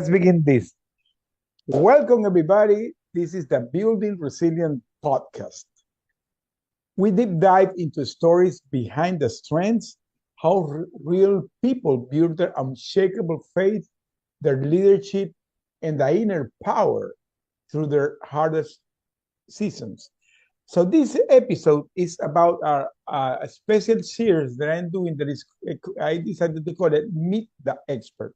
Let's begin this. Welcome, everybody. This is the Building Resilient podcast. We deep dive into stories behind the strengths, how real people build their unshakable faith, their leadership, and the inner power through their hardest seasons. So this episode is about a special series that I'm doing. That is, I decided to call it "Meet the Expert,"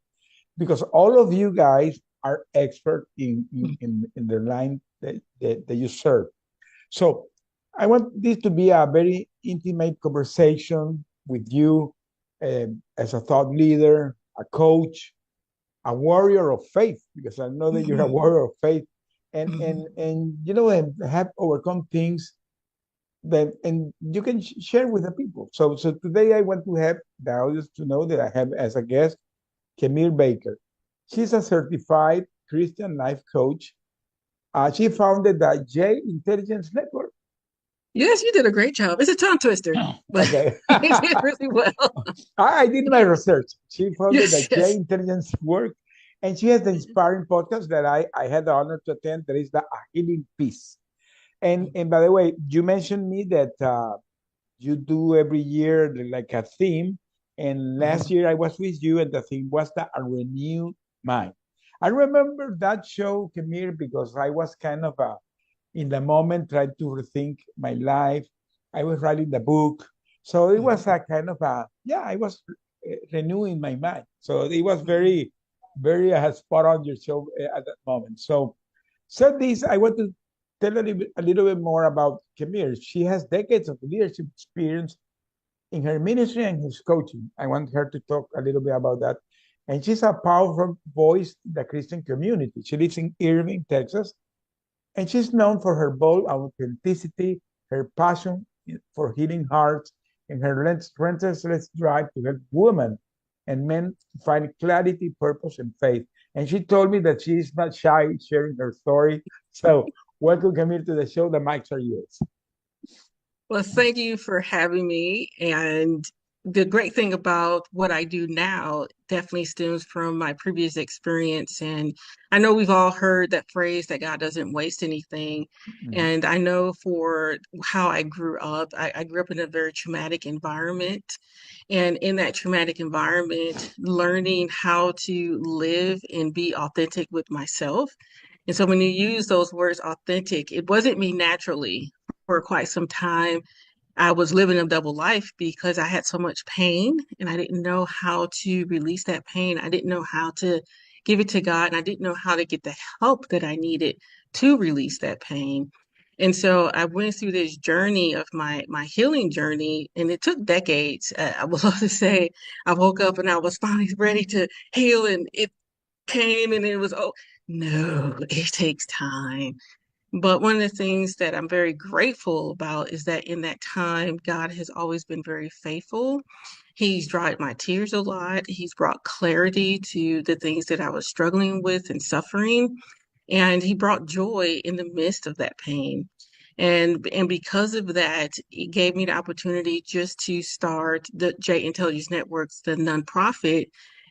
because all of you guys are expert in the line that you serve. So I want this to be a very intimate conversation with you as a thought leader, a coach, a warrior of faith, because I know that you're a warrior of faith, and and have overcome things that and you can share with the people. So today I want to have the audience to know that I have as a guest Kemir Baker. She's a certified Christian life coach. She founded the J Intelligence Network. Yes, you did a great job. It's a tongue twister, but Okay. you did really well. I did my research. She founded the Yes, J yes. Intelligence Work, and she has the inspiring podcast that I had the honor to attend. That is the A Healing Peace. And by the way, you mentioned me that you do every year like a theme. And last year I was with you, and the theme was the A Renewed Mind. I remember that show, Kemir, because I was kind of in the moment trying to rethink my life. I was writing the book. So it was a kind of I was renewing my mind. So it was very, very spot on your show at that moment. So this, I want to tell a little bit more about Kemir. She has decades of leadership experience in her ministry and his coaching. I want her to talk a little bit about that. And she's a powerful voice in the Christian community. She lives in Irving, Texas, and she's known for her bold authenticity, her passion for healing hearts, and her relentless drive to help women and men find clarity, purpose, and faith. And she told me that she is not shy sharing her story. So, welcome, Camille, to the show. The mics are yours. Well, thank you for having me. And the great thing about what I do now definitely stems from my previous experience. And I know we've all heard that phrase that God doesn't waste anything. Mhm. And I know for how I grew up, I grew up in a very traumatic environment. And in that traumatic environment, learning how to live and be authentic with myself. And so when you use those words authentic, it wasn't me naturally for quite some time. I was living a double life because I had so much pain and I didn't know how to release that pain. I didn't know how to give it to God, and I didn't know how to get the help that I needed to release that pain. And so I went through this journey of my healing journey, and it took decades. I would love to say I woke up and I was finally ready to heal, and it came and it was, oh, no, it takes time. But one of the things that I'm very grateful about is that in that time, God has always been very faithful. He's dried my tears a lot. He's brought clarity to the things that I was struggling with and suffering. And he brought joy in the midst of that pain. And because of that, it gave me the opportunity just to start the J Intelligence Networks, the nonprofit.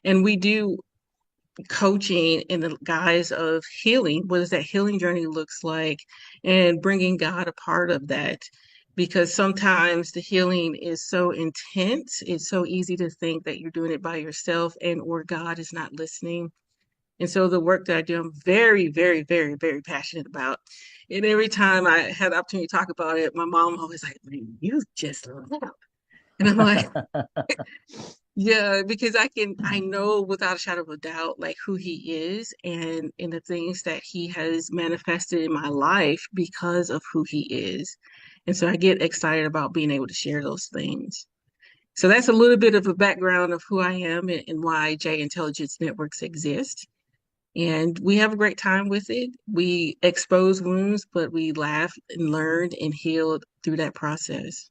And we do coaching in the guise of healing. What does that healing journey looks like, and bringing God a part of that. Because sometimes the healing is so intense, it's so easy to think that you're doing it by yourself and or God is not listening. And so the work that I do, I'm very, very, very, very passionate about. And every time I had the opportunity to talk about it, my mom always like, "Man, you just love." And I'm like, yeah, because I know without a shadow of a doubt, like who he is and the things that he has manifested in my life because of who he is. And so I get excited about being able to share those things. So that's a little bit of a background of who I am and why J Intelligence Networks exist. And we have a great time with it. We expose wounds, but we laugh and learn and heal through that process.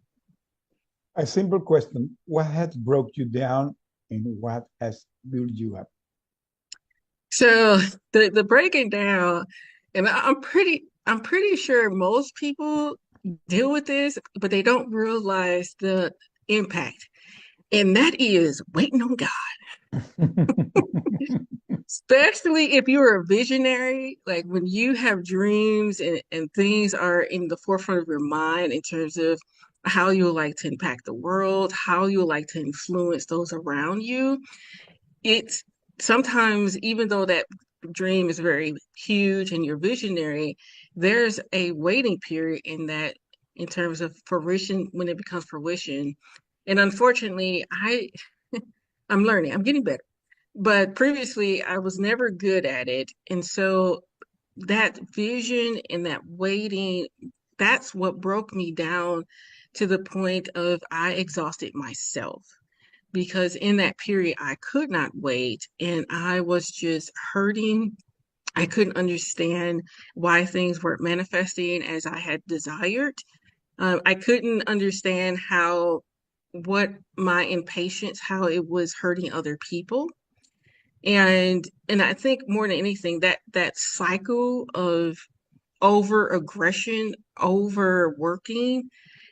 A simple question. What has broke you down and what has built you up? So the breaking down, and I'm pretty sure most people deal with this, but they don't realize the impact. And that is waiting on God. Especially if you're a visionary, like when you have dreams and things are in the forefront of your mind in terms of how you would like to impact the world, how you would like to influence those around you. It's sometimes, even though that dream is very huge and you're visionary, there's a waiting period in that in terms of fruition when it becomes fruition. And unfortunately, I'm learning, I'm getting better. But previously, I was never good at it. And so that vision and that waiting, that's what broke me down to the point of I exhausted myself because in that period, I could not wait and I was just hurting. I couldn't understand why things weren't manifesting as I had desired. I couldn't understand how what my impatience, how it was hurting other people. And I think more than anything, that cycle of over aggression, overworking,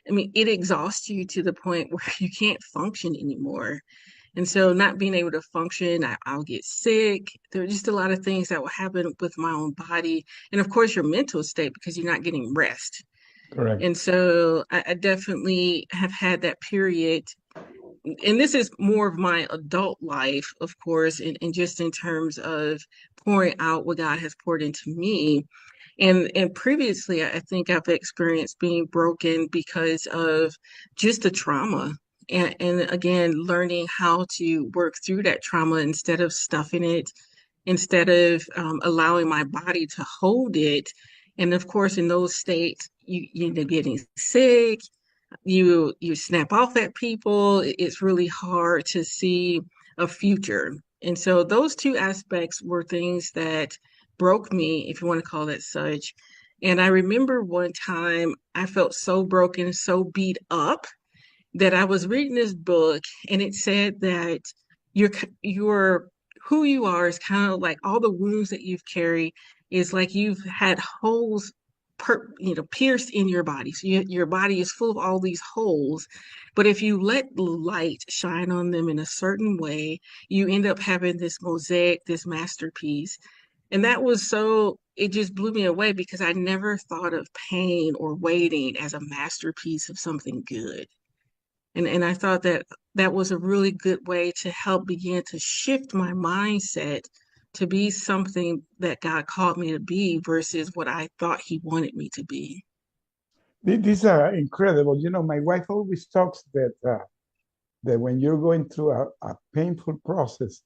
I mean, it exhausts you to the point where you can't function anymore. And so not being able to function, I'll get sick. There are just a lot of things that will happen with my own body. And of course, your mental state because you're not getting rest. Correct. And so I definitely have had that period. And this is more of my adult life, of course, and just in terms of pouring out what God has poured into me. And previously, I think I've experienced being broken because of just the trauma. And again, learning how to work through that trauma instead of stuffing it, instead of allowing my body to hold it. And of course, in those states, you end up getting sick, you snap off at people. It's really hard to see a future. And so those two aspects were things that broke me, if you want to call it such. And I remember one time I felt so broken, so beat up that I was reading this book and it said that your who you are is kind of like all the wounds that you've carried is like you've had holes pierced in your body. So your body is full of all these holes, but if you let the light shine on them in a certain way, you end up having this mosaic, this masterpiece. And that was so, it just blew me away because I never thought of pain or waiting as a masterpiece of something good. And I thought that that was a really good way to help begin to shift my mindset to be something that God called me to be versus what I thought He wanted me to be. These are incredible. My wife always talks that when you're going through a painful process,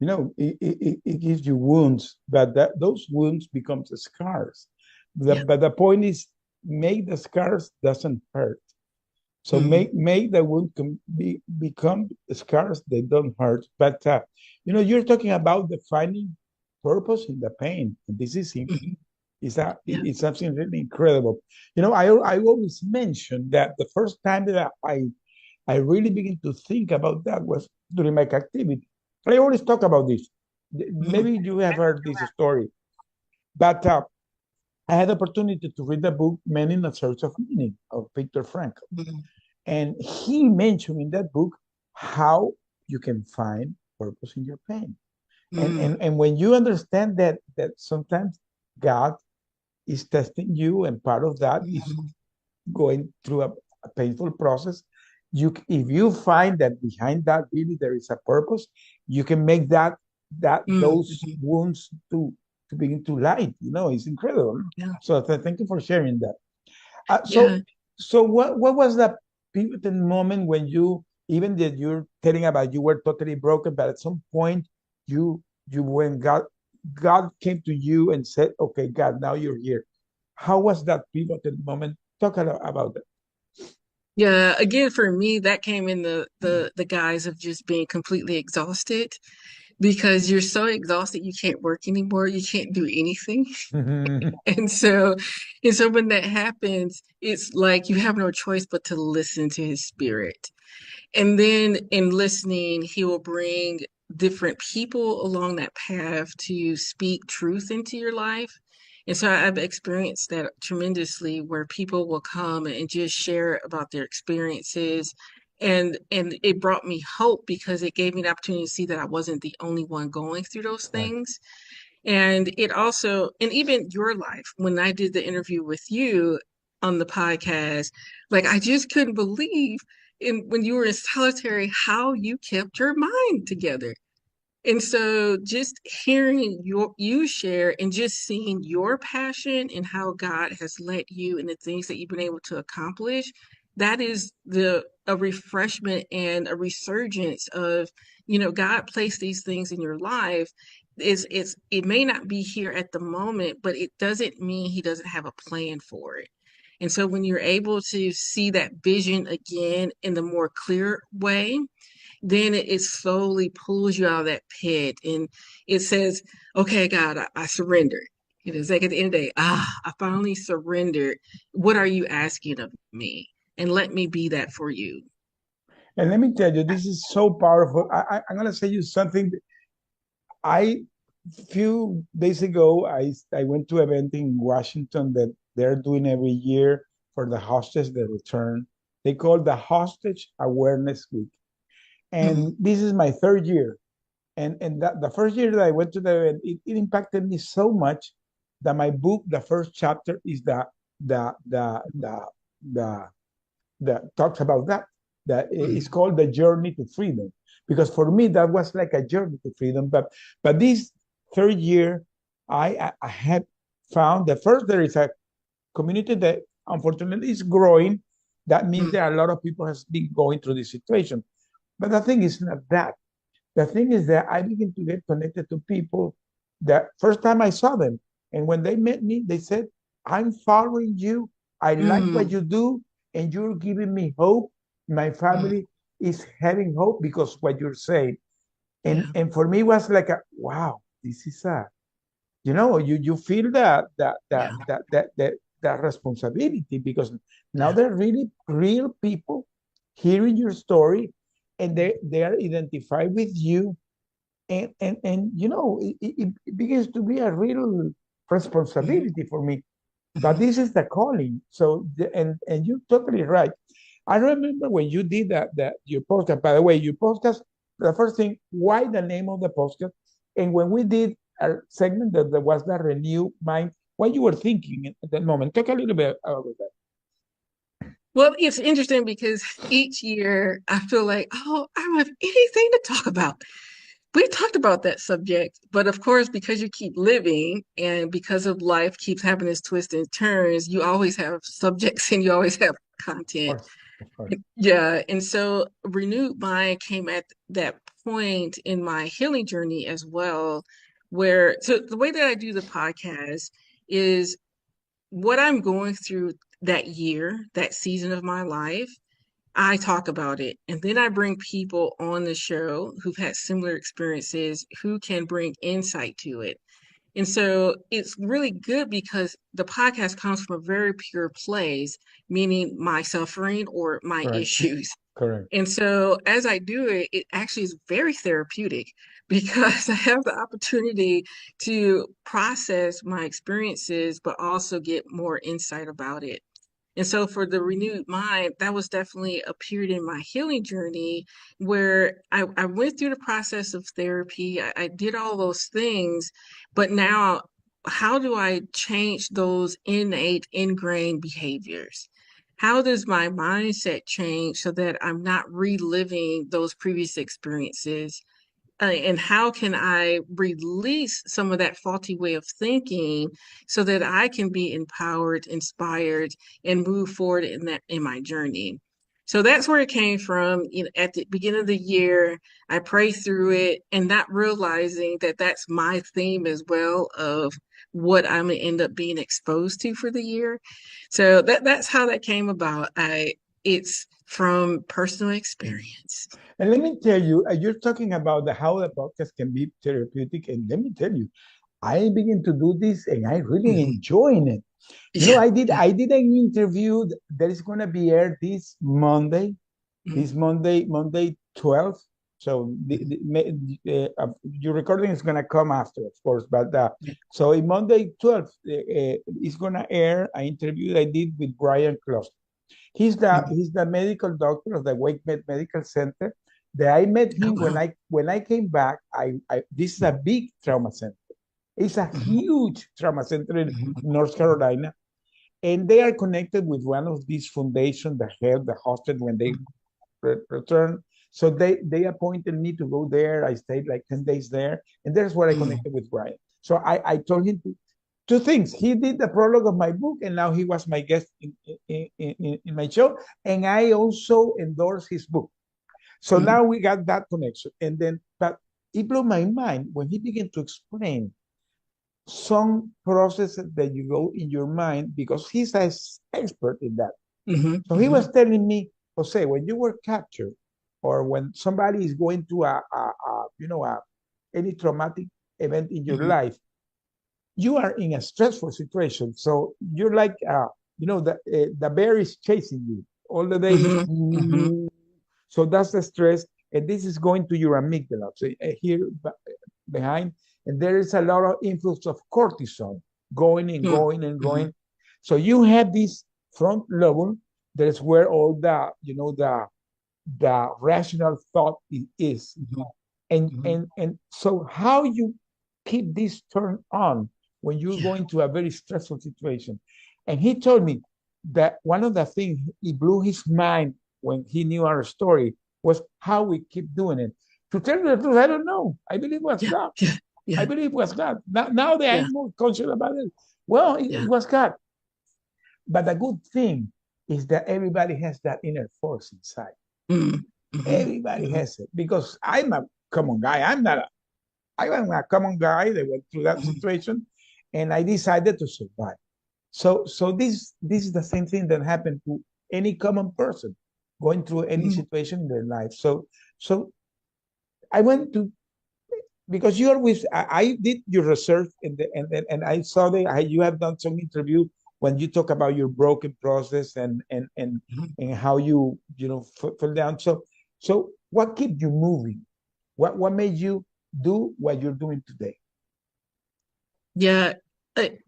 it gives you wounds, but those wounds becomes scars. Yeah. But the point is, make the scars doesn't hurt. So Mm, make the wound become scars they don't hurt. But you're talking about defining purpose in the pain. And this mhm. Yeah. it's something really incredible. I always mention that the first time that I really began to think about that was during my captivity. I always talk about this. Mhm. Maybe you have heard this story, but I had the opportunity to read the book "Men in a Search of Meaning" of Viktor Frankl. Mhm. And he mentioned in that book how you can find purpose in your pain. And when you understand that sometimes God is testing you, and part of that is Mhm. going through a painful process, if you find that behind that really there is a purpose, you can make that Mhm. those Mhm. wounds to begin to light. It's incredible. Yeah. So thank you for sharing that. Uh, so, Yeah. so what was the pivotal moment when you, even that you're telling about you were totally broken, but at some point you when God came to you and said, "Okay, God, now you're here." How was that pivotal moment? Talk about that. Yeah. Again, for me, that came in the guise of just being completely exhausted because you're so exhausted you can't work anymore. You can't do anything. And so, and so when that happens, it's like you have no choice but to listen to his spirit. And then in listening, he will bring different people along that path to speak truth into your life. And so I've experienced that tremendously where people will come and just share about their experiences And it brought me hope because it gave me the opportunity to see that I wasn't the only one going through those Right. things. And it also, and even your life, when I did the interview with you on the podcast, like I just couldn't believe when you were in solitary how you kept your mind together. And so just hearing you share and just seeing your passion and how God has led you and the things that you've been able to accomplish, that is the a refreshment and a resurgence of, God placed these things in your life. It may not be here at the moment, but it doesn't mean he doesn't have a plan for it. And so when you're able to see that vision again in the more clear way, then it slowly pulls you out of that pit and it says, okay, God, I surrender. It's like at the end of the day, I finally surrendered. What are you asking of me? And let me be that for you. And let me tell you, this is so powerful. I'm going to say you something. I few days ago, I went to an event in Washington that they're doing every year for the hostage that return. They call the Hostage Awareness Week, Mhm. and this is my third year. And that the first year that I went to the event, it impacted me so much that my book, the first chapter, is the the the the that talks about that. That is Mhm. called the journey to freedom. Because for me, that was like a journey to freedom. But this third year, I had found that first there is a community that unfortunately is growing. That means Mhm. that a lot of people has been going through this situation. But the thing is not that. The thing is that I begin to get connected to people that first time I saw them. And when they met me, they said, I'm following you. I like what Mhm. you do, and you're giving me hope. My Mhm. family is having hope because what you're saying. And Yeah. and for me it was like a wow, this is a you feel Yeah. that responsibility because now Yeah. they're really real people hearing your story and they are identified with you and it begins to be a real Mhm. responsibility for me. But Mhm. this is the calling. So and you're totally right. I remember when you did that your podcast. By the way, your podcast. The first thing, why the name of the podcast? And when we did a segment that there was the renew mind, what you were thinking at that moment. Talk a little bit about that. Well, it's interesting because each year I feel like, oh, I don't have anything to talk about. We talked about that subject, but of course, because you keep living and because of life keeps having its twists and turns, you always have subjects and you always have Of content. course, of course. Yeah. And so Renewed Mind came at that point in my healing journey as well, where so the way that I do the podcast is what I'm going through that year, that season of my life. I talk about it. And then I bring people on the show who've had similar experiences who can bring insight to it. And so it's really good because the podcast comes from a very pure place, meaning my suffering or my Correct, issues. correct. And so as I do it, it actually is very therapeutic because I have the opportunity to process my experiences, but also get more insight about it. And so for the renewed mind, that was definitely a period in my healing journey where I went through the process of therapy. I did all those things, but now how do I change those innate, ingrained behaviors? How does my mindset change so that I'm not reliving those previous experiences? And how can I release some of that faulty way of thinking so that I can be empowered, inspired, and move forward in my journey? So that's where it came from. At the beginning of the year, I prayed through it and not realizing that that's my theme as well of what I'm gonna end up being exposed to for the year. So that's how that came about. It's from personal experience. And let me tell you, you're talking about how the podcast can be therapeutic, and let me tell you, I begin to do this, and I really Mhm. enjoying it. Yeah. I did an interview that is going to be aired this Monday, Mhm. Monday 12th. So Mhm. your recording is going to come after, of course. But Yeah. so in Monday 12th, it's going to air an interview that I did with Brian Closter. He's the medical doctor of the Wake Medical Center. That I met Oh, him wow. when I came back. I This is a big trauma center. It's a Mhm, huge trauma center in mhm, North Carolina, and they are connected with one of these foundations that help the hostage when they return. So they appointed me to go there. I stayed like 10 days there, and that's where I mhm, connected with Brian. So I told him two things. He did the prologue of my book, and now he was my guest in my show, and I also endorsed his book. So mhm, now we got that connection, and then but it blew my mind when he began to explain some processes that you go in your mind because he's an expert in that. mhm, So he mhm, was telling me, Jose, when you were captured, or when somebody is going through any traumatic event in your mhm, life, you are in a stressful situation. So you're like, the bear is chasing you all the day. mhm, mhm, So that's the stress, and this is going to your amygdala. So here behind, and there is a lot of influx of cortisol going and mhm, going and mhm, going. So you have this front level. That's where all the rational thought is. mhm, And so how you keep this turned on when you're yeah, going to a very stressful situation. And he told me that one of the things he blew his mind when he knew our story was how we keep doing it. To tell you the truth, I don't know. I believe it was yeah, God. yeah, I yeah, believe it was God. Now that yeah, I'm more conscious about it, well, yeah. it was God. But the good thing is that everybody has that inner force inside. Mhm, mhm, Everybody mhm, has it because I'm a common guy. I am a common guy that went through that mhm, situation, and I decided to survive. So this is the same thing that happened to any common person going through any mhm. situation in their life. So I went to because you always I did your research and I saw that you have done some interview when you talk about your broken process Mhm. and how you fell down. So what kept you moving? What made you do what you're doing today? Yeah,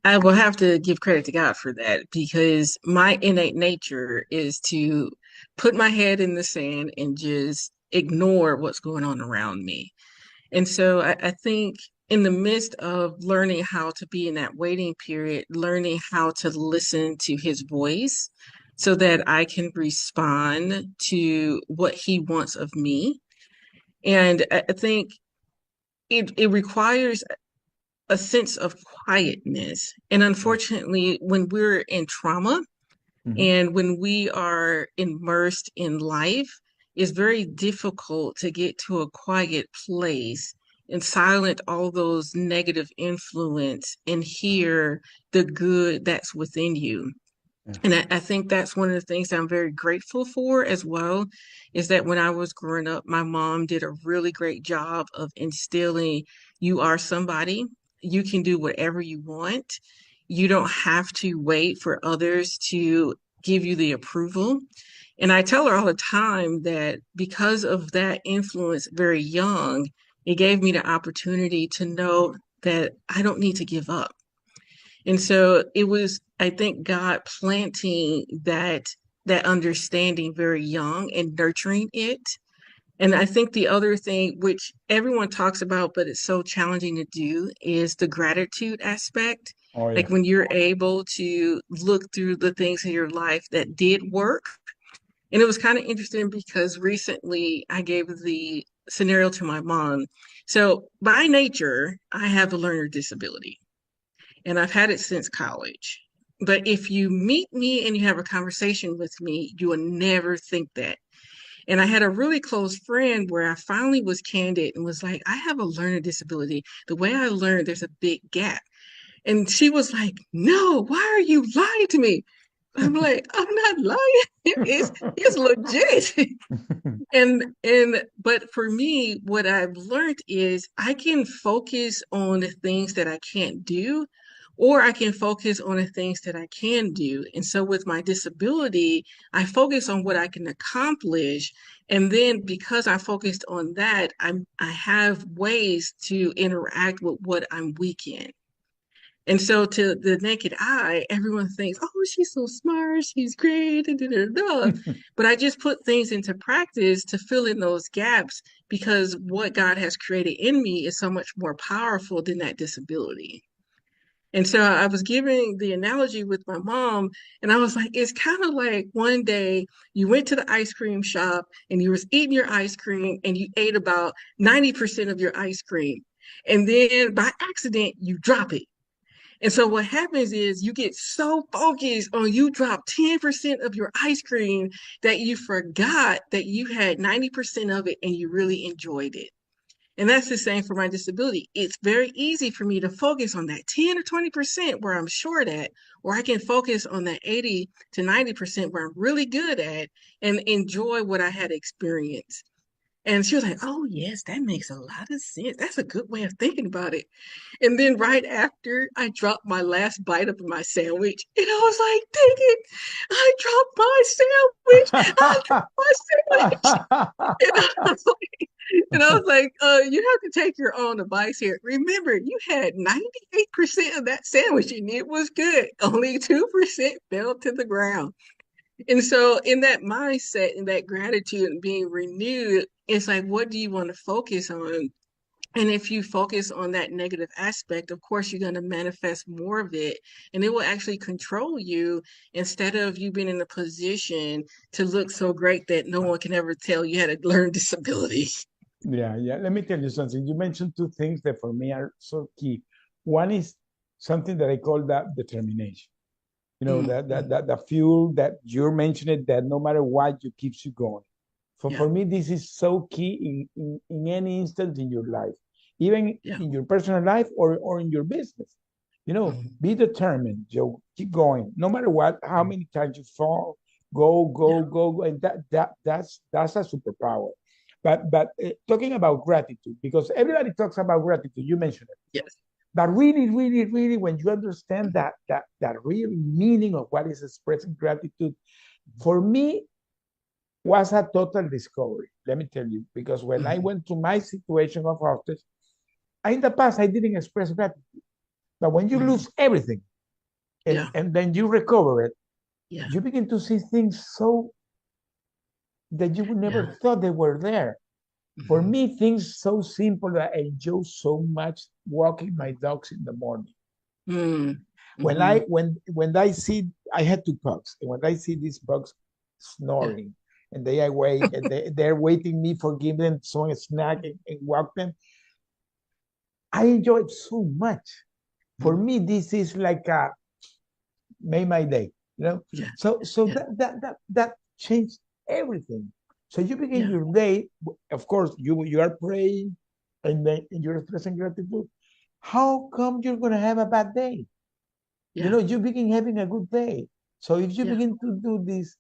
I will have to give credit to God for that because my innate nature is to put my head in the sand and just ignore what's going on around me. And so I think in the midst of learning how to be in that waiting period, learning how to listen to his voice so that I can respond to what he wants of me. And I think it requires a sense of quietness. And Yeah. unfortunately, when we're in trauma Mhm. and when we are immersed in life, it's very difficult to get to a quiet place and silent all those negative influence and hear the good that's within you. Yeah. And I think that's one of the things that I'm very grateful for as well, is that when I was growing up, my mom did a really great job of instilling you are somebody, you can do whatever you want. You don't have to wait for others to give you the approval. And I tell her all the time that because of that influence very young, it gave me the opportunity to know that I don't need to give up. And so it was, I think, God planting that understanding very young and nurturing it. And I think the other thing, which everyone talks about, but it's so challenging to do, is the gratitude aspect. Oh yeah. Like when you're able to look through the things in your life that did work. And it was kind of interesting because recently I gave the scenario to my mom. So by nature, I have a learner disability and I've had it since college. But if you meet me and you have a conversation with me, you will never think that. And I had a really close friend where I finally was candid and was like, I have a learning disability. The way I learned, there's a big gap. And she was like, no, why are you lying to me? I'm like, I'm not lying. It's legit. And but for me, what I've learned is I can focus on the things that I can't do, or I can focus on the things that I can do. And so with my disability, I focus on what I can accomplish. And then because I focused on that, I have ways to interact with what I'm weak in. And so to the naked eye, everyone thinks, oh, she's so smart, she's great, da, da, da, da. But I just put things into practice to fill in those gaps because what God has created in me is so much more powerful than that disability. And so I was giving the analogy with my mom, and I was like, it's kind of like one day you went to the ice cream shop and you was eating your ice cream and you ate about 90% of your ice cream. And then by accident, you drop it. And so what happens is you get so focused on you drop 10% of your ice cream that you forgot that you had 90% of it and you really enjoyed it. And that's the same for my disability. It's very easy for me to focus on that 10 or 20% where I'm short at, or I can focus on that 80 to 90% where I'm really good at and enjoy what I had experienced. And she was like, oh, yes, that makes a lot of sense. That's a good way of thinking about it. And then right after, I dropped my last bite of my sandwich, and I was like, dang it, I dropped my sandwich. I dropped my sandwich. And I was like, you have to take your own advice here. Remember, you had 98% of that sandwich and it was good. Only 2% fell to the ground. And so, in that mindset and that gratitude and being renewed, it's like, what do you want to focus on? And if you focus on that negative aspect, of course, you're going to manifest more of it and it will actually control you instead of you being in a position to look so great that no one can ever tell you had a learned disability. Yeah, yeah. Let me tell you something. You mentioned two things that for me are so key. One is something that I call that determination. You know, Mm-hmm. that the fuel that you're mentioning that no matter what, you keeps you going. Yeah, For me, this is so key in any instance in your life, even yeah. in your personal life or in your business. You know, Mm-hmm. be determined, Joe. Keep going, no matter what, how many times you fall, Yeah, go, and that's a superpower. But talking about gratitude, because everybody talks about gratitude, you mentioned it. yes. But really, really, really, when you understand that real meaning of what is expressing gratitude, for me, was a total discovery. Let me tell you, because when I Mm-hmm. went to my situation of hostage, in the past I didn't express gratitude. But when you Mm-hmm. lose everything Yeah, and then you recover it, yeah, you begin to see things so that you would never yeah. thought they were there. For Mm-hmm. me, things so simple that I enjoy so much walking my dogs in the morning. Mm-hmm. When Mm-hmm. I see I had two pugs, and when I see these pugs Yeah. snoring, and they awake and they're waiting me for giving them some snack and walk them, I enjoy it so much. For Mm-hmm. me, this is like a made my day, you know. Yeah, So yeah, that changed everything. So you begin yeah, your day. Of course, you are praying, and then you're expressing gratitude. How come you're gonna have a bad day? You yeah, know, you begin having a good day. So if you yeah, begin to do this,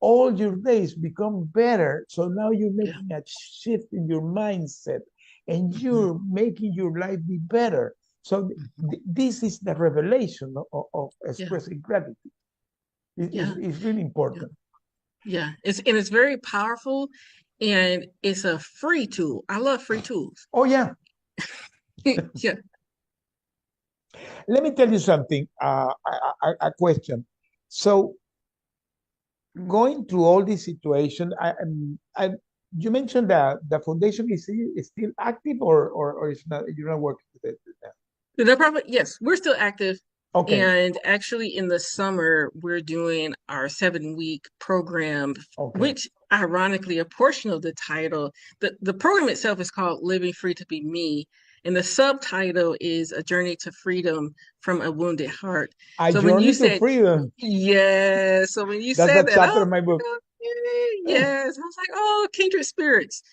all your days become better. So now you're yeah. making a shift in your mindset and Mm-hmm. you're making your life be better. So Mm-hmm. this is the revelation of Yeah, expressing gratitude. yeah, It's really yeah, important. yeah. It's very powerful and it's a free tool. I love free tools. Oh, yeah. Yeah. Let me tell you something, a question. So going through all this situation, you mentioned that the foundation is still active or it's not, you're not working with it now. The nonprofit, yes, we're still active. Okay, And actually, in the summer, we're doing our 7-week program, okay. which ironically, a portion of the title, the program itself is called Living Free to Be Me. And the subtitle is A Journey to Freedom from a Wounded Heart. A So when you Journey to said, Freedom. yes, so when you That's a said that, chapter oh, in my book. yes, I was like, oh, kindred spirits.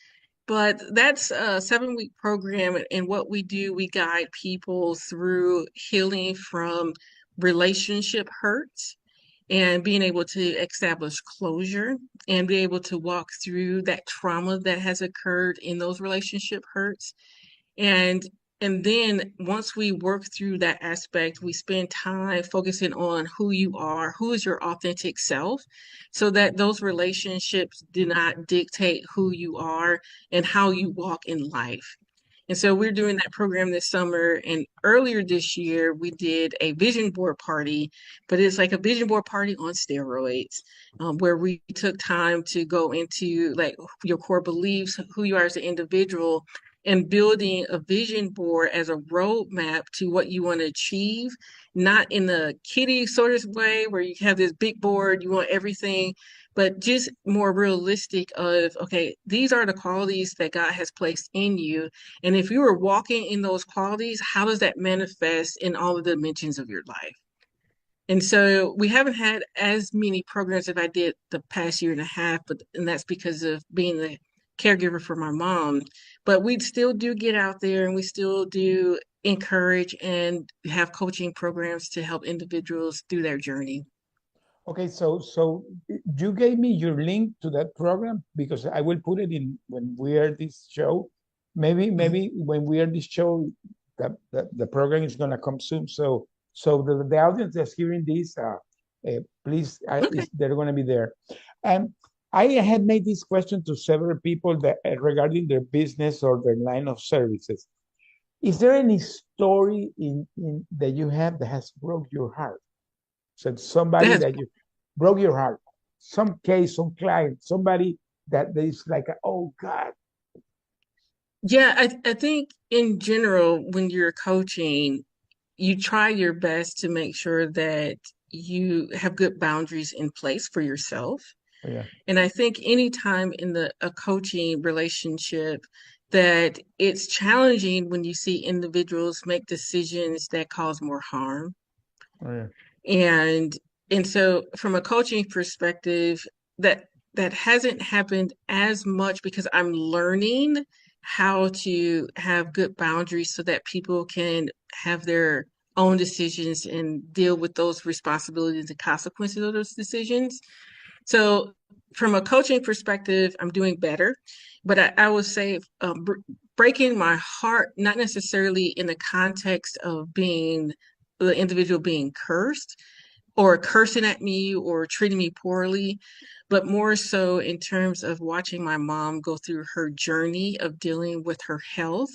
But that's a 7-week program. And what we do, we guide people through healing from relationship hurts and being able to establish closure and be able to walk through that trauma that has occurred in those relationship hurts and and then once we work through that aspect, we spend time focusing on who you are, who is your authentic self, so that those relationships do not dictate who you are and how you walk in life. And so we're doing that program this summer. And earlier this year, we did a vision board party, but it's like a vision board party on steroids, where we took time to go into like your core beliefs, who you are as an individual, and building a vision board as a roadmap to what you want to achieve, not in the kiddie sort of way where you have this big board, you want everything, but just more realistic of, okay, these are the qualities that God has placed in you. And if you are walking in those qualities, how does that manifest in all of the dimensions of your life? And so we haven't had as many programs as I did the past year and a half, but and that's because of being the caregiver for my mom. But we still do get out there and we still do encourage and have coaching programs to help individuals through their journey. Okay, so you gave me your link to that program because I will put it in when we are this show. Mhm. Maybe when we are this show, the program is gonna come soon. So the audience that's hearing this, please, Okay. is they're gonna be there. And I had made this question to several people that regarding their business or their line of services. Is there any story in that you have that has broke your heart? So somebody That's that you broke your heart, some case, some client, somebody that is like, oh God. Yeah, I think in general, when you're coaching, you try your best to make sure that you have good boundaries in place for yourself. Oh, yeah, And I think anytime in the a coaching relationship that it's challenging when you see individuals make decisions that cause more harm. oh, yeah, And and so from a coaching perspective, that that hasn't happened as much because I'm learning how to have good boundaries so that people can have their own decisions and deal with those responsibilities and consequences of those decisions. So, from a coaching perspective, I'm doing better, but I would say breaking my heart, not necessarily in the context of being the individual being cursed or cursing at me or treating me poorly, but more so in terms of watching my mom go through her journey of dealing with her health.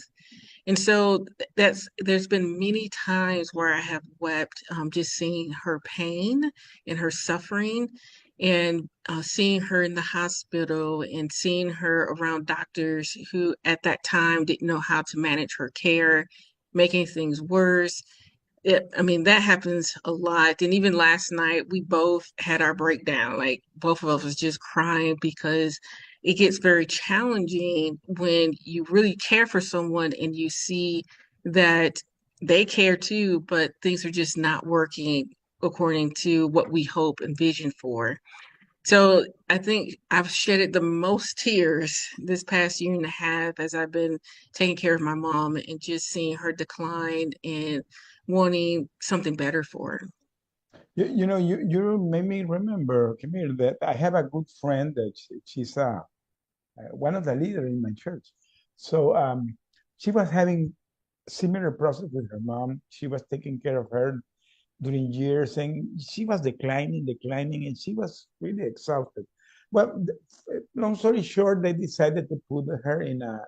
And so that's there's been many times where I have wept, just seeing her pain and her suffering, and seeing her in the hospital and seeing her around doctors who at that time didn't know how to manage her care, making things worse. I mean, that happens a lot. And even last night, we both had our breakdown. Like both of us was just crying because it gets very challenging when you really care for someone and you see that they care too, but things are just not working according to what we hope and vision for. So I think I've shedded the most tears this past year and a half as I've been taking care of my mom and just seeing her decline and wanting something better for her. you made me remember, Kemir, that I have a good friend that she's one of the leaders in my church. So she was having similar process with her mom. She was taking care of her during years, and she was declining, and she was really exhausted. Well, long story short, they decided to put her in a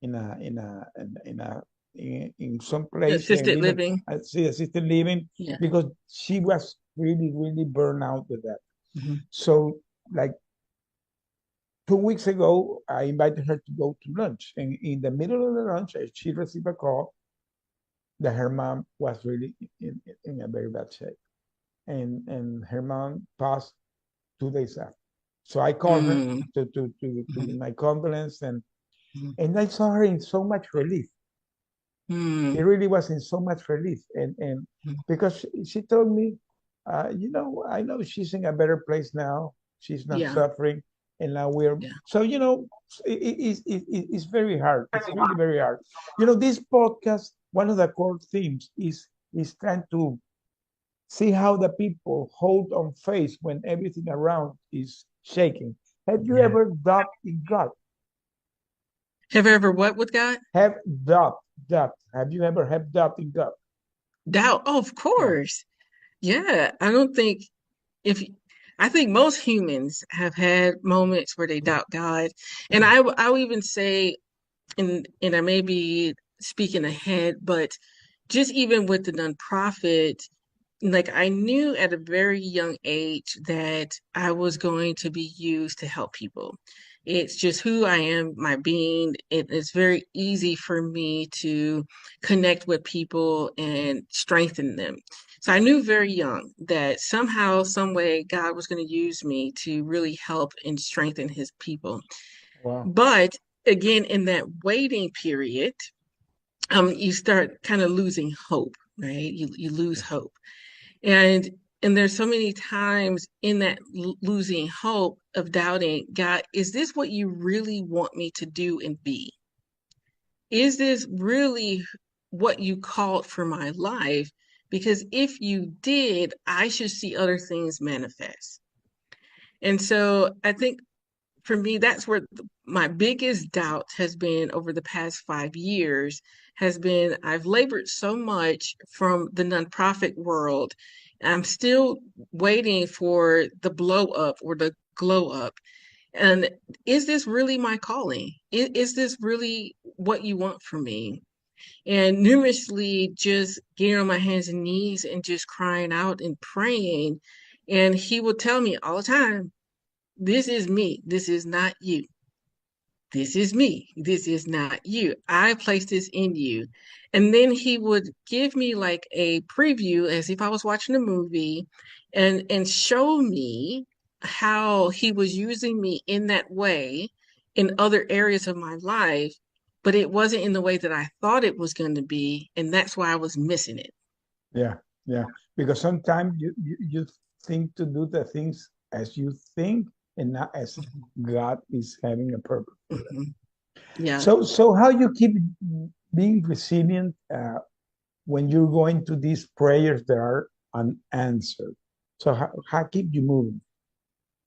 in a in a in some place and Assisted even living. see assisted living Yeah. because she was really burned out with that. Mhm. So like 2 weeks ago, I invited her to go to lunch, and in the middle of the lunch, she received a call that her mom was really in a very bad shape, and her mom passed 2 days after. So I called her Mm, to give mhm, my condolence, mhm, and I saw her in so much relief. She mm, really was in so much relief, and mhm. because she told me, I know she's in a better place now. She's not Yeah, suffering, and now we're yeah. so it's very hard. It's really very hard. This podcast, one of the core themes is trying to see how the people hold on faith when everything around is shaking. Have you Yeah. ever doubt in God? Have you ever what with God? Have doubt. Have you ever have doubt in God? Doubt. Oh, of Yeah. course. Yeah. I don't think if I think most humans have had moments where they doubt God. And Yeah. I'll even say and I may be speaking ahead, but just even with the nonprofit, like I knew at a very young age that I was going to be used to help people. It's just who I am, my being. It is very easy for me to connect with people and strengthen them. So I knew very young that somehow, some way, God was going to use me to really help and strengthen his people. Wow. But again, in that waiting period, you start kind of losing hope, right? You lose Yeah. hope. And there's so many times in that losing hope of doubting, God, is this what you really want me to do and be? Is this really what you called for my life? Because if you did, I should see other things manifest. And so I think for me, that's where my biggest doubt has been over the past 5 years has been I've labored so much from the nonprofit world. I'm still waiting for the blow up or the glow up. And is this really my calling? Is this really what you want from me? And numerously just getting on my hands and knees and just crying out and praying. And he would tell me all the time, this is me. This is not you. This is me. This is not you. I placed this in you. And then he would give me like a preview as if I was watching a movie and show me how he was using me in that way in other areas of my life, but it wasn't in the way that I thought it was going to be, and that's why I was missing it. Yeah. Yeah. Because sometimes you think to do the things as you think and not as God is having a purpose for them. Mhm. Yeah. So how you keep being resilient when you're going to these prayers that are unanswered? So how keep you moving?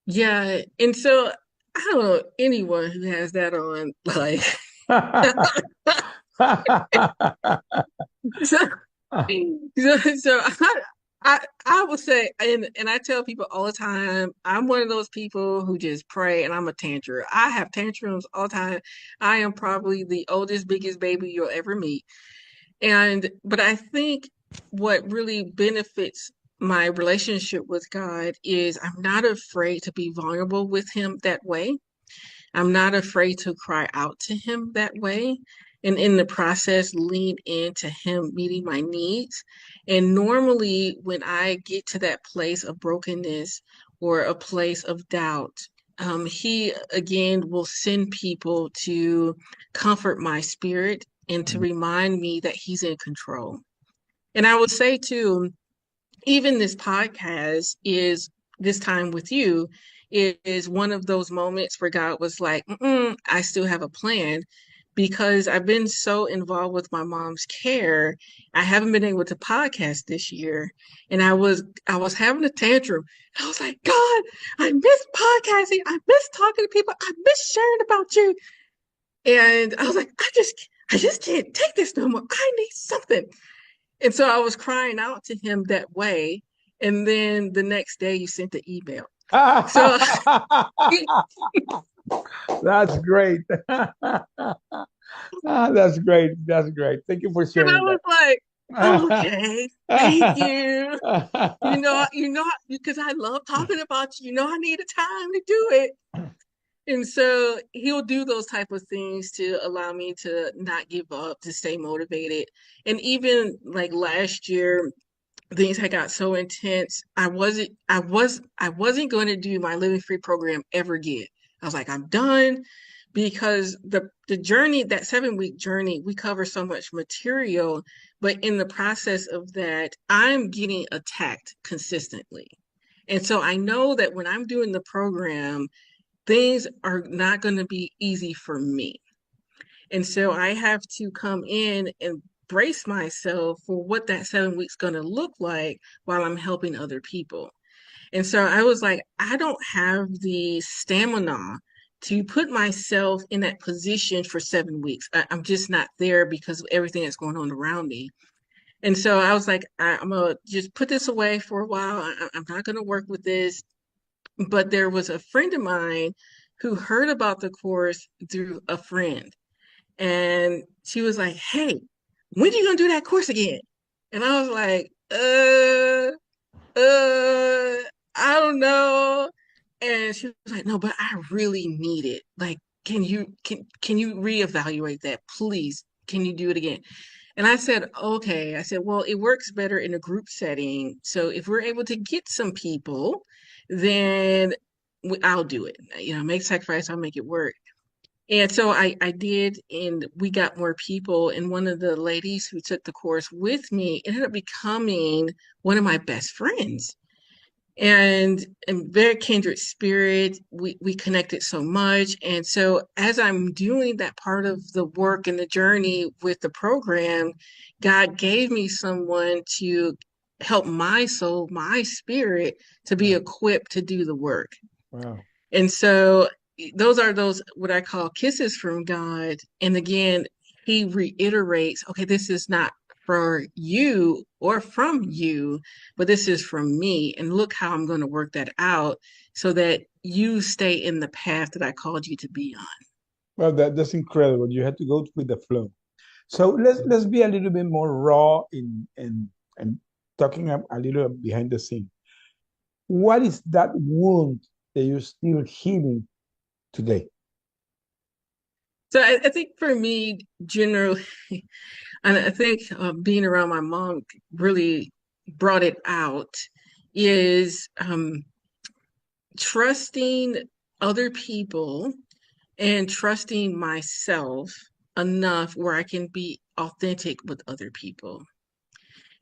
Yeah. And so I don't know anyone who has that on like so so I would say, and I tell people all the time, I'm one of those people who just pray and I'm a tantrum. I have tantrums all the time. I am probably the oldest, biggest baby you'll ever meet. But I think what really benefits my relationship with God is I'm not afraid to be vulnerable with Him that way. I'm not afraid to cry out to him that way. And in the process, lean into him meeting my needs. And normally, when I get to that place of brokenness or a place of doubt, he again will send people to comfort my spirit and to remind me that he's in control. And I would say, too, even this podcast is this time with you is one of those moments where God was like, I still have a plan because I've been so involved with my mom's care. I haven't been able to podcast this year. And I was having a tantrum. I was like, God, I miss podcasting. I miss talking to people. I miss sharing about you. And I was like, I just can't take this no more. I need something. And so I was crying out to him that way. And then the next day you sent the email. So That's great. That's great. That's great. Thank you for and I sharing was that. like, okay, thank you. Because I love talking about you. You know, I need a time to do it. And so he'll do those type of things to allow me to not give up, to stay motivated. And even like last year, things had got so intense. I wasn't going to do my Living Free program ever again. I was like, I'm done because the journey, that 7 week journey, we cover so much material, but in the process of that, I'm getting attacked consistently. And so I know that when I'm doing the program, things are not going to be easy for me. And so I have to come in and brace myself for what that 7 weeks going to look like while I'm helping other people. And so I was like, I don't have the stamina to put myself in that position for 7 weeks. I'm just not there because of everything that's going on around me. And so I was like, I'm going to just put this away for a while. I'm not going to work with this. But there was a friend of mine who heard about the course through a friend. And she was like, "Hey, when are you gonna do that course again?" And I was like, I don't know. And she was like, "No, but I really need it. Like, can you reevaluate that, please? Can you do it again?" And I said, "Okay." I said, "Well, it works better in a group setting. So if we're able to get some people, then I'll do it. Make sacrifice, I'll make it work." And so I did, and we got more people. And one of the ladies who took the course with me ended up becoming one of my best friends. And very kindred spirit. We connected so much. And so as I'm doing that part of the work and the journey with the program, God gave me someone to help my soul, my spirit, to be Wow. equipped to do the work. Wow. And so those are those what I call kisses from God. And again, he reiterates, okay, this is not for you or from you, but this is from me. And look how I'm going to work that out so that you stay in the path that I called you to be on. Well, that's incredible. You had to go with the flow. So let's be a little bit more raw in talking a little behind the scene. What is that wound that you're still healing today? So I think for me, generally, and I think being around my mom really brought it out, is trusting other people and trusting myself enough where I can be authentic with other people.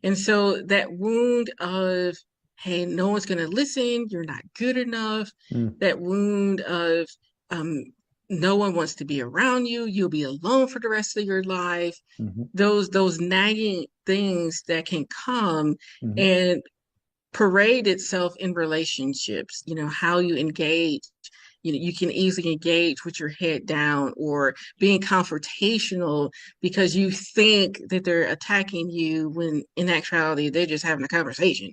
And so that wound of, hey, no one's going to listen, you're not good enough, Mm, that wound of, um, no one wants to be around you, you'll be alone for the rest of your life. mhm, Those nagging things that can come mhm, and parade itself in relationships, how you engage. You can easily engage with your head down or being confrontational because you think that they're attacking you when in actuality they're just having a conversation.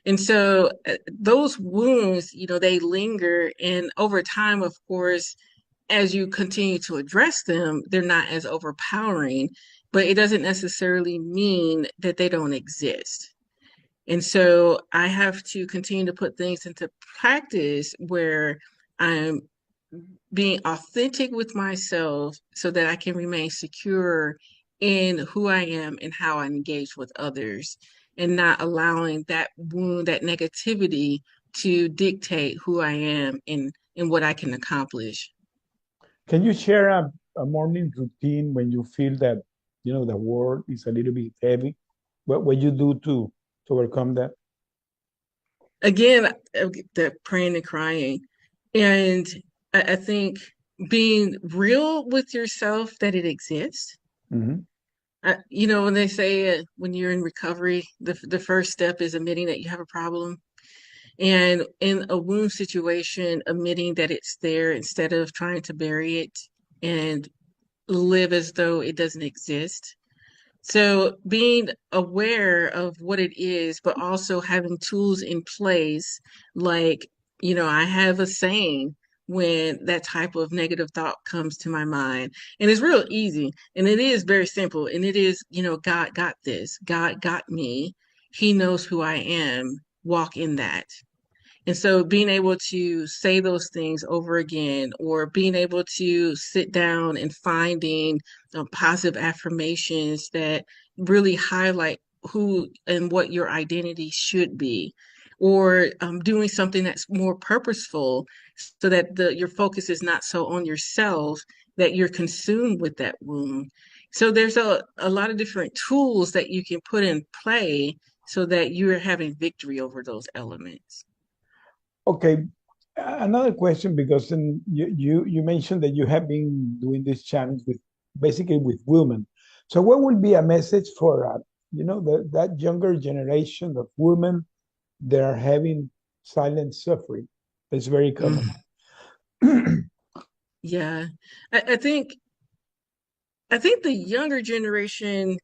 And so those wounds, they linger. And over time, of course, as you continue to address them, they're not as overpowering, but it doesn't necessarily mean that they don't exist. And so I have to continue to put things into practice where I'm being authentic with myself so that I can remain secure in who I am and how I engage with others, and not allowing that wound, that negativity to dictate who I am and what I can accomplish. can you share a morning routine when you feel that the world is a little bit heavy? What you do to overcome that? Again, the praying and crying. And I think being real with yourself that it exists. Hmm. When they say when you're in recovery, the first step is admitting that you have a problem. And in a wound situation, admitting that it's there instead of trying to bury it and live as though it doesn't exist. So being aware of what it is, but also having tools in place, like, I have a saying when that type of negative thought comes to my mind. And it's real easy. And it is very simple. And it is, God got this. God got me. He knows who I am. Walk in that. And so being able to say those things over again, or being able to sit down and finding positive affirmations that really highlight who and what your identity should be, or doing something that's more purposeful so that your focus is not so on yourself that you're consumed with that wound. So there's a lot of different tools that you can put in play so that you're having victory over those elements. Okay, another question, because you mentioned that you have been doing this challenge with basically with women. So what would be a message for that younger generation of women that are having silent suffering? That's very common. Mm. Yeah, I, I think I think the younger generation,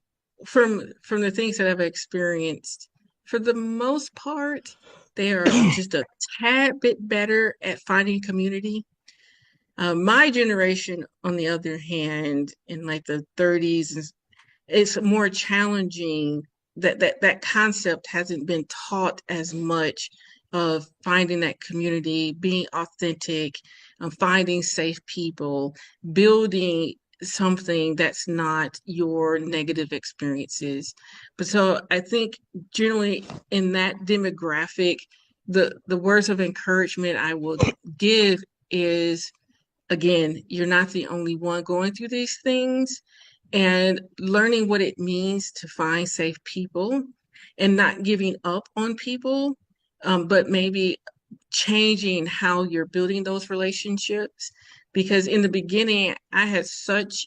from the things that I've experienced, for the most part, they are just a tad bit better at finding community. My generation, on the other hand, in like the 30s, it's more challenging. That concept hasn't been taught as much, of finding that community, being authentic, finding safe people, building something that's not your negative experiences. But so I think generally in that demographic, the words of encouragement I will give is, again, you're not the only one going through these things, and learning what it means to find safe people and not giving up on people, but maybe changing how you're building those relationships. Because in the beginning, I had such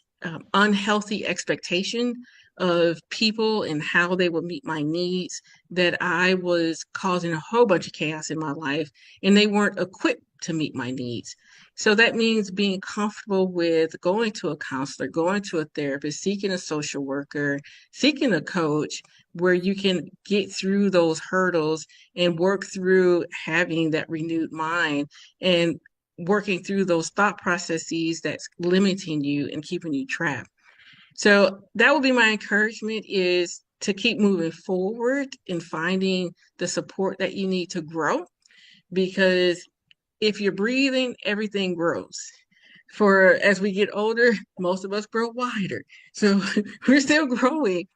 unhealthy expectation of people and how they would meet my needs, that I was causing a whole bunch of chaos in my life, and they weren't equipped to meet my needs. So that means being comfortable with going to a counselor, going to a therapist, seeking a social worker, seeking a coach, where you can get through those hurdles and work through having that renewed mind, and working through those thought processes that's limiting you and keeping you trapped. So that would be my encouragement, is to keep moving forward and finding the support that you need to grow, because if you're breathing, everything grows. For as we get older, most of us grow wider. So we're still growing.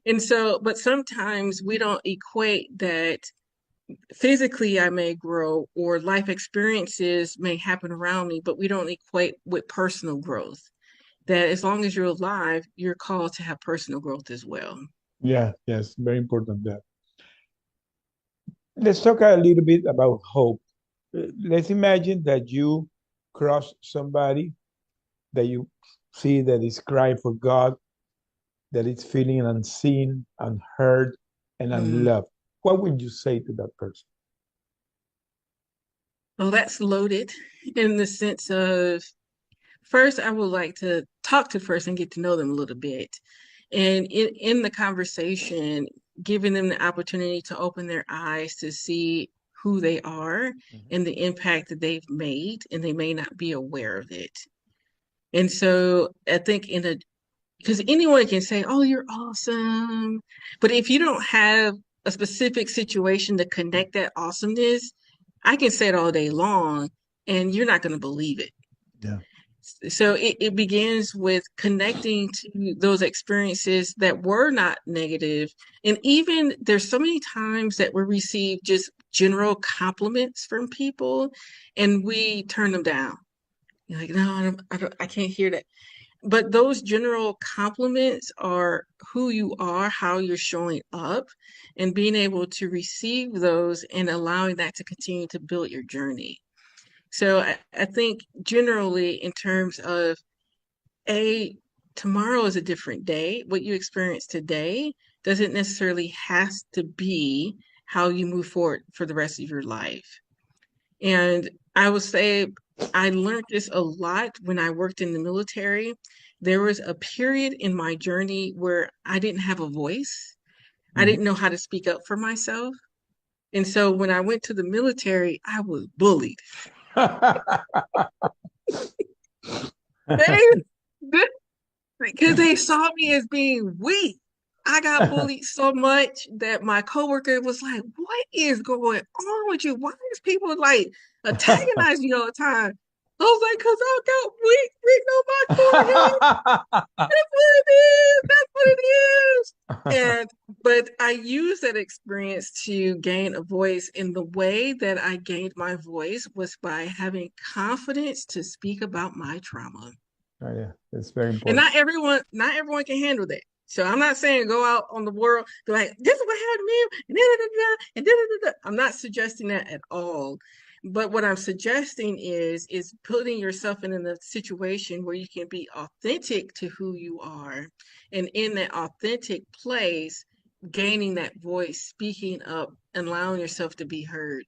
And so, but sometimes we don't equate that. Physically I may grow, or life experiences may happen around me, but we don't equate with personal growth. That as long as you're alive, you're called to have personal growth as well. Yeah, yes, very important that. Let's talk a little bit about hope. Let's imagine that you cross somebody that you see that is crying for God, that is feeling unseen, unheard, and Mm. unloved. What would you say to that person? Well, that's loaded, in the sense of, first, I would like to talk to the person, get to know them a little bit. And in the conversation, giving them the opportunity to open their eyes to see who they are Mhm. and the impact that they've made, and they may not be aware of it. And so I think because anyone can say, "Oh, you're awesome," but if you don't have a specific situation to connect that awesomeness, I can say it all day long, and you're not going to believe it. Yeah. So it begins with connecting to those experiences that were not negative. And even there's so many times that we receive just general compliments from people, and we turn them down. You're like, no, I can't hear that. But those general compliments are who you are, how you're showing up, and being able to receive those and allowing that to continue to build your journey. So I think generally, in terms of, a tomorrow is a different day. What you experience today doesn't necessarily has to be how you move forward for the rest of your life. And I would say I learned this a lot when I worked in the military. There was a period in my journey where I didn't have a voice. I Mhm. didn't know how to speak up for myself. And so when I went to the military, I was bullied. They, because they saw me as being weak. I got bullied so much that my coworker was like, "What is going on with you? Why is people like antagonizing you all the time?" I was like, "Cause I got weak written on my forehead. That's what it is. That's what it is." And but I used that experience to gain a voice. And the way that I gained my voice was by having confidence to speak about my trauma. Oh, yeah, it's very And important. not everyone can handle that. So I'm not saying go out on the world, be like, this is what happened to me, and da, da, da, da, and da, da, da, da. I'm not suggesting that at all. But what I'm suggesting is putting yourself in a situation where you can be authentic to who you are. And in that authentic place, gaining that voice, speaking up, and allowing yourself to be heard.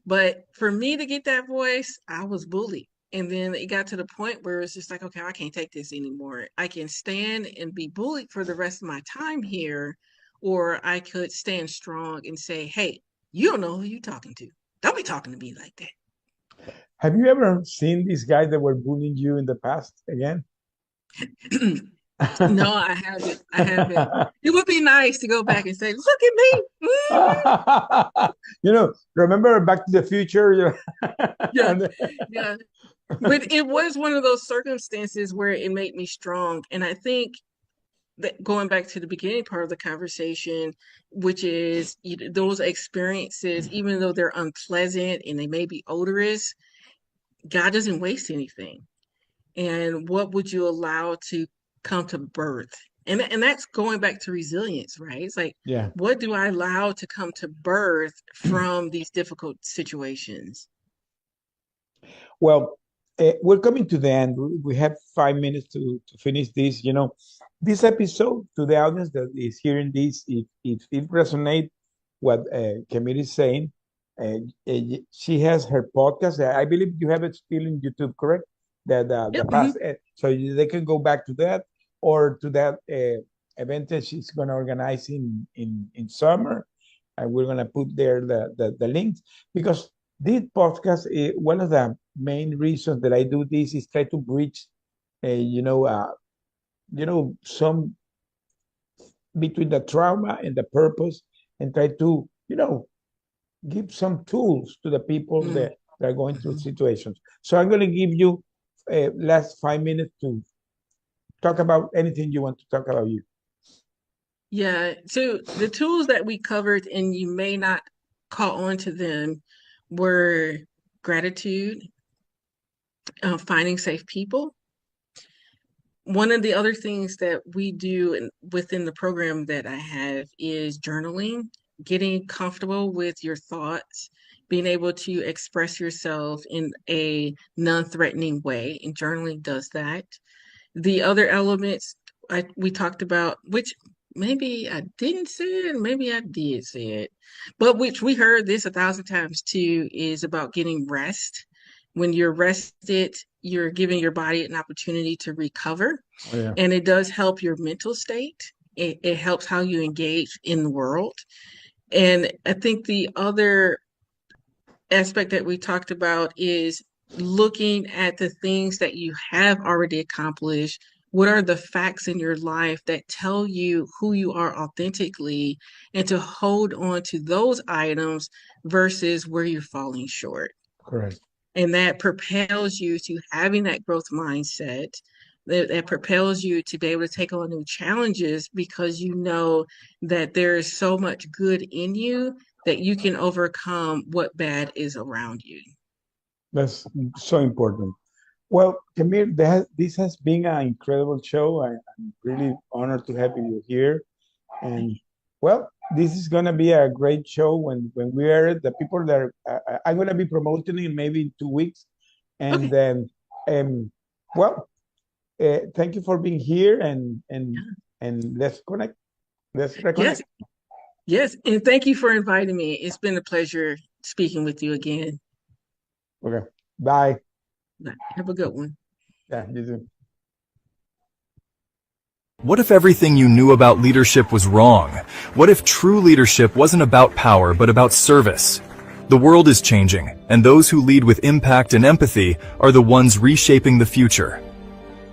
But for me to get that voice, I was bullied. And then it got to the point where it's just like, okay, I can't take this anymore. I can stand and be bullied for the rest of my time here, or I could stand strong and say, hey, you don't know who you're talking to. Don't be talking to me like that. Have you ever seen these guys that were bullying you in the past again? No, I haven't. I haven't. It would be nice to go back and say, "Look at me." Remember Back to the Future? Yeah, yeah. But it was one of those circumstances where it made me strong. And I think that going back to the beginning part of the conversation, which is those experiences, even though they're unpleasant and they may be odorous, God doesn't waste anything. And what would you allow to come to birth? And that's going back to resilience, right? It's like, Yeah. what do I allow to come to birth from these difficult situations? Well, we're coming to the end. We have 5 minutes to finish this. This episode, to the audience that is hearing this, if it resonates what Kemir is saying, she has her podcast. I believe you have it still in YouTube, correct? That the Yep. past, so they can go back to that or to that event that she's going to organize in summer, and we're going to put there the links because this podcast, one of the main reasons that I do this is try to bridge, some between the trauma and the purpose, and try to, give some tools to the people that are going through situations. So I'm going to give you last 5 minutes to talk about anything you want to talk about you. Yeah. So the tools that we covered, and you may not caught on to them, were gratitude, finding safe people. One of the other things that we do within the program that I have is journaling, getting comfortable with your thoughts, being able to express yourself in a non-threatening way, and journaling does that. The other elements we talked about, which maybe I didn't say it, maybe I did say it, but which we heard this 1,000 times too, is about getting rest. When you're rested, you're giving your body an opportunity to recover. Oh, yeah. And it does help your mental state. It helps how you engage in the world. And I think the other aspect that we talked about is looking at the things that you have already accomplished. What are the facts in your life that tell you who you are authentically, and to hold on to those items versus where you're falling short. Correct. And that propels you to having that growth mindset, that propels you to be able to take on new challenges, because you know that there is so much good in you that you can overcome what bad is around you. That's so important. Well, Kemir, this has been an incredible show. I'm really honored to have you here. And well, this is going to be a great show when we are the people that I'm going to be promoting it maybe in 2 weeks. And Okay. then, well, thank you for being here, and let's connect. Let's reconnect. Yes. Yes. And thank you for inviting me. It's been a pleasure speaking with you again. Okay. Bye. Have a good one. Yeah, you too. What if everything you knew about leadership was wrong? What if true leadership wasn't about power, but about service? The world is changing, and those who lead with impact and empathy are the ones reshaping the future.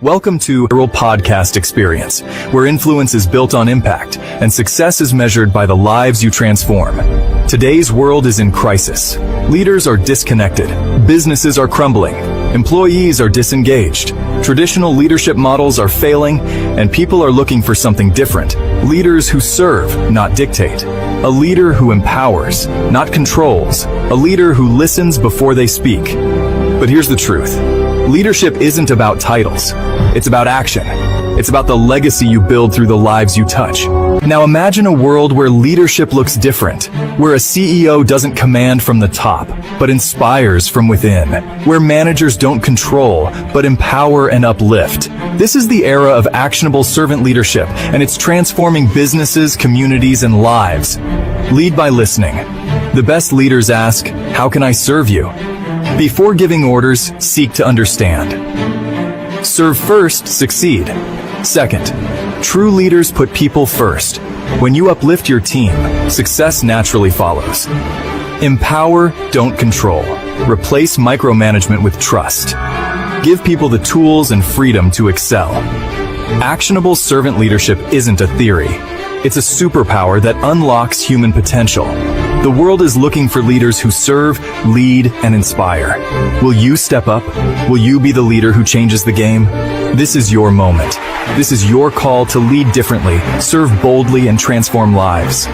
Welcome to Viral Podcast Experience, where influence is built on impact, and success is measured by the lives you transform. Today's world is in crisis. Leaders are disconnected. Businesses are crumbling. Employees are disengaged. Traditional leadership models are failing, and people are looking for something different. Leaders who serve, not dictate. A leader who empowers, not controls. A leader who listens before they speak. But here's the truth. Leadership isn't about titles. It's about action. It's about the legacy you build through the lives you touch. Now imagine a world where leadership looks different, where a CEO doesn't command from the top, but inspires from within, where managers don't control, but empower and uplift. This is the era of actionable servant leadership, and it's transforming businesses, communities, and lives. Lead by listening. The best leaders ask, "How can I serve you?" Before giving orders, seek to understand. Serve first, succeed. Second, true leaders put people first. When you uplift your team, success naturally follows. Empower, don't control. Replace micromanagement with trust. Give people the tools and freedom to excel. Actionable servant leadership isn't a theory. It's a superpower that unlocks human potential. The world is looking for leaders who serve, lead, and inspire. Will you step up? Will you be the leader who changes the game? This is your moment. This is your call to lead differently, serve boldly, and transform lives.